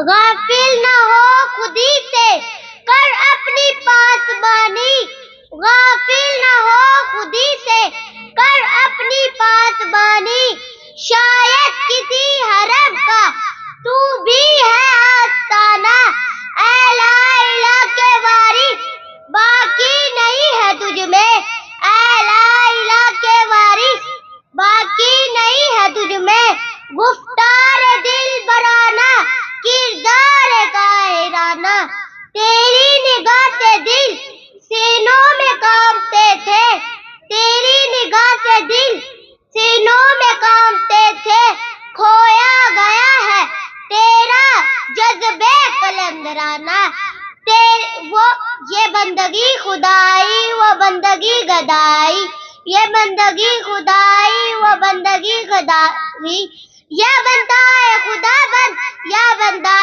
غافل نہ ہو خودی سے کر اپنی پاسبانی، غافل نہ ہو خودی سے کر اپنی پاسبانی، شاید کسی حرم کا تو بھی ہے آستانہ، اے لا الہ کے وارث باقی نہیں ہے تجھ میں، اے لا الہ کے وارث باقی نہیں ہے تجھ میں، گفتار دل برانہ کردار قاہرانہ، تیری نگاہ سے دل سینوں میں کانپتے تھے، تیری نگاہ سے دل سینوں میں کانپتے تھے، کھویا گیا ہے تیرا جذبے قلندرانہ، یہ بندگی خدائی وہ بندگی گدائی، یہ بندگی خدائی وہ بندگی گدائی، یا بندہ خدا بند یا بندہ